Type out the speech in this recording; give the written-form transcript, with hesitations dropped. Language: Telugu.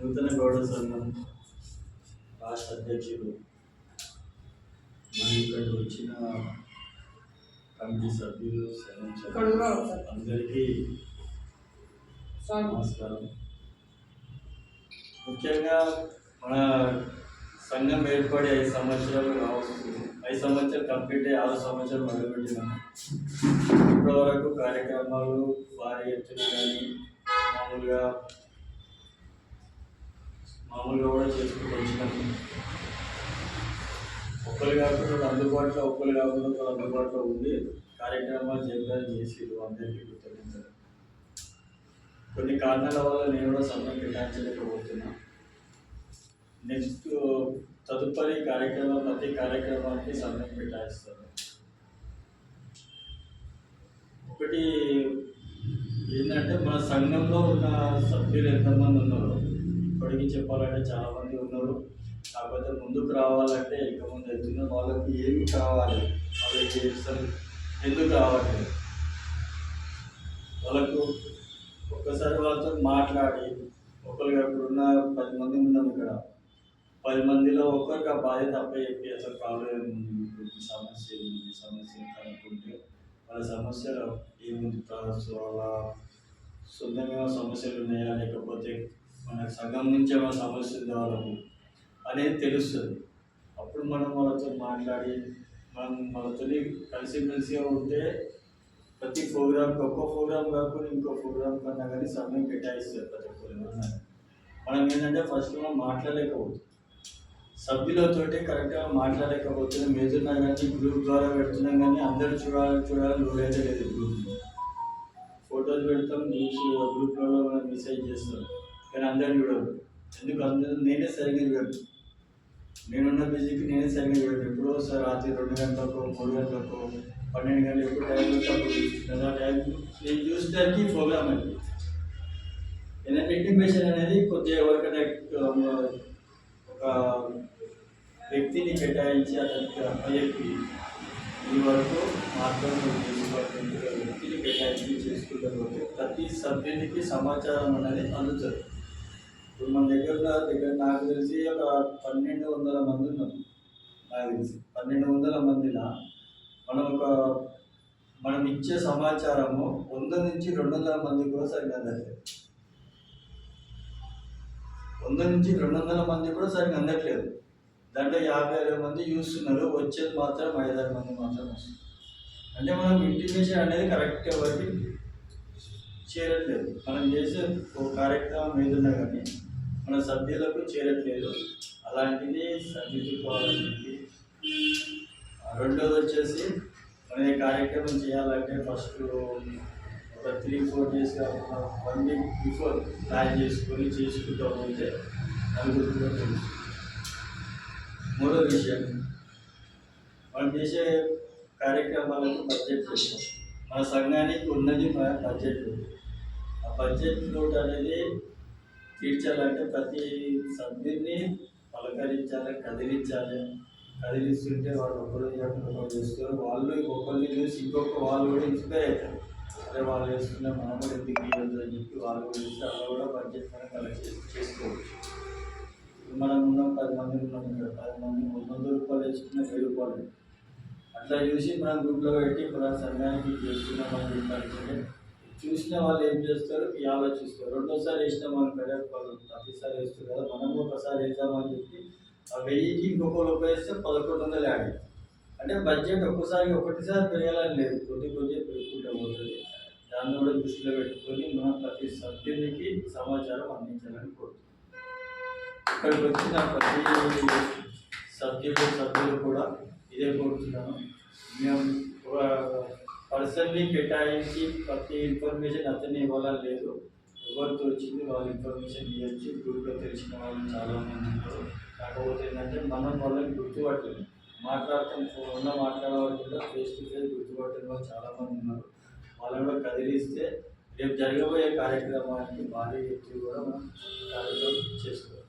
నూతన గౌడ సంఘం రాష్ట్ర అధ్యక్షుడు మరియు ఇక్కడికి వచ్చిన కమిటీ సభ్యులు అందరికీ నమస్కారం. ముఖ్యంగా మన సంఘం ఏర్పడి 5 సంవత్సరాలు కావస్తుంది. 5 సంవత్సరాలు కంప్లీట్ అయ్యి 6 సంవత్సరాలు మొదలుపెట్టినాము. ఇప్పటి వరకు కార్యక్రమాలు భారీ ఎత్తున కానీ మామూలుగా కూడా చేసుకుంటూ వచ్చినాము. ఒక్కరు కాకుండా అందుబాటులో ఉండి కార్యక్రమాలు చేసిరు. అందరికీ కృతజ్ఞతలు. కొన్ని కారణాల వల్ల నేను కూడా సమయం కేటాయించలేకపోతున్నా. నెక్స్ట్ తదుపరి ప్రతి కార్యక్రమానికి సమయం కేటాయిస్తాను. ఒకటి ఏంటంటే మన సంఘంలో ఉన్న సభ్యులు ఎంతమంది ఉన్నారు ఇప్పటికీ చెప్పాలంటే చాలామంది ఉన్నారు. కాకపోతే ముందుకు రావాలంటే ఇంకా ముందు వెళ్తున్న వాళ్ళకి ఏమి కావాలి, వాళ్ళకి ఎందుకు రావట్లేదు, వాళ్ళకు ఒక్కసారి వాళ్ళతో మాట్లాడి ఒకరికి అక్కడున్న 10 మంది ఉన్నాం. ఇక్కడ 10 మందిలో ఒక్కరికి ఆ బాధ్యత చెప్పి అసలు ప్రాబ్లం సమస్య కనుక్కుంటే వాళ్ళ సమస్యలు ఏముంది, వాళ్ళ సొంతంగా సమస్యలు ఉన్నాయా లేకపోతే మన సంఘం నుంచి ఏమైనా సమస్యలు కావాలకు అనేది తెలుస్తుంది. అప్పుడు మనం వాళ్ళతో మాట్లాడి వాళ్ళతో కలిసిమెలిసిగా ఉంటే ప్రతి ప్రోగ్రామ్కి ఒక్కో ప్రోగ్రామ్ కాకుండా ఇంకో ప్రోగ్రామ్ కన్నా కానీ సమయం కేటాయిస్తారు ప్రతి ఒక్కరు. మనం ఏంటంటే ఫస్ట్ మనం మాట్లాడలేకపోతుంది, సభ్యులతోటి కరెక్ట్గా మాట్లాడలేకపోతున్నాం. ఏదైనా కానీ గ్రూప్ ద్వారా పెడుతున్నాం కానీ అందరూ చూడాలని రూలైతే లేదు. ఫొటోస్ పెడతాం, గ్రూప్లలో మెసేజ్ చేస్తాం కానీ అందరూ చూడరు. ఎందుకు అందరూ నేనే సరిగ్గా చూడను, నేనున్న బిజీకి నేనే సరిగ్గా చూడను. ఎప్పుడో ఒకసారి రాత్రి 2 గంటలకు 3 గంటలకు 12 గంటలు ఎప్పుడు టైం అప్పుడు చూసుకుంటాను. ఆ టైం నేను చూసడానికి ప్రోగ్రామ్ అండి. ఏంటంటే ఇంటిమేషన్ అనేది కొద్దిగా ఎవరికైనా ఒక వ్యక్తిని కేటాయించి అతనికి అప్పచెప్పి ఈ వరకు మాట్లాడుతున్న వ్యక్తిని కేటాయించి చేసుకుంటే ప్రతి సభ్యునికి సమాచారం అనేది అందుతుంది. ఇప్పుడు మన దగ్గర నాకు తెలిసి ఒక 1200 మంది ఉన్నారు. నాకు తెలిసి 1200 మందిలో మనం ఇచ్చే సమాచారము 100 నుంచి 200 మంది కూడా సరిగ్గా అందట్లేదు. 100 నుంచి 200 మంది కూడా సరిగ్గా అందట్లేదు. దాంట్లో 50 మంది చూస్తున్నారు, వచ్చేది మాత్రం 5-6 మంది మాత్రం వస్తుంది. అంటే మనం ఇంటిమేషన్ అనేది కరెక్ట్ ఎవరికి చేరట్లేదు. మనం చేసే కార్యక్రమం ఏదున్నా కానీ మన సభ్యులకు చేరట్లేదు. అలాంటిది సరిదిద్దుకోవాలని. రెండోది వచ్చేసి మన ఈ కార్యక్రమం చేయాలంటే ఫస్ట్ ఒక 3-4 డేస్ 1 వీక్ బిఫోర్ ప్లాన్ చేసుకుంటూ పోతే నలుగురు తెలుసు. మూడో విషయం, మనం చేసే కార్యక్రమాలకు బడ్జెట్ పెట్టాం. మన సంఘానికి ఉన్నది మన బడ్జెట్. ఆ బడ్జెట్ నోట్ అనేది తీర్చాలంటే ప్రతి సభ్యుని పలకరించాలి, కదిలిస్తుంటే వాళ్ళు ఒకరు చేస్తారు. వాళ్ళు ఒకరిని చూసి ఇంకొక వాళ్ళు కూడా ఇన్స్పైర్ అవుతారు. అదే వాళ్ళు వేసుకున్న మనం కూడా ఎందుకు ఇవ్వద్దు అని చెప్పి వాళ్ళు కూడా ఇస్తే అలా కూడా బడ్జెట్ మనం కలెక్ట్ చేసుకోవచ్చు. మనం ఉన్నాం 10 మంది ఉన్నాం. ఇక్కడ 10 మంది 300 రూపాయలు వేసుకున్న 1000 రూపాయలు అట్లా చూసి మనం గ్రూప్లో పెట్టి మన సంఘానికి చేస్తున్నామని చెప్పాలంటే చూసిన వాళ్ళు ఏం చేస్తారు, ఆలోచిస్తారు. రెండోసారి వేసినాం అనుకుంటే వాళ్ళు ప్రతిసారి వేస్తారు కదా, మనము ఒకసారి వేద్దామని చెప్పి ఆ 1000కి ఇంకొకరు వేస్తే 1100 యాడ్. అంటే బడ్జెట్ ఒకటిసారి పెరగాలని లేదు, కొద్ది పెరుగుకుంటూ పోతుంది. దాన్ని కూడా దృష్టిలో పెట్టుకొని మనం ప్రతి సభ్యునికి సమాచారం అందించాలని కోరుతున్నాం. ఇక్కడికి వచ్చిన ప్రతి సభ్యులు కూడా ఇదే కోరుతున్నాను. మేము ఒక పర్సన్ని కేటాయించి ప్రతి ఇన్ఫర్మేషన్ అతన్ని ఇవ్వాలని లేదు. ఎవరితో వచ్చింది వాళ్ళ ఇన్ఫర్మేషన్ ఇవ్వచ్చు. గ్రూప్లో తెలిసిన వాళ్ళు చాలామంది ఉంటారు. కాకపోతే ఏంటంటే మనం వాళ్ళని గుర్తుపట్టలేదు. మాట్లాడేవాళ్ళు కూడా ఫేస్ టు ఫేస్ గుర్తుపట్టిన వాళ్ళు చాలామంది ఉన్నారు. వాళ్ళని కూడా కదిలిస్తే రేపు జరగబోయే కార్యక్రమానికి భారీ ఎత్తులు కూడా మనం కార్యక్రమం చేసుకోవాలి.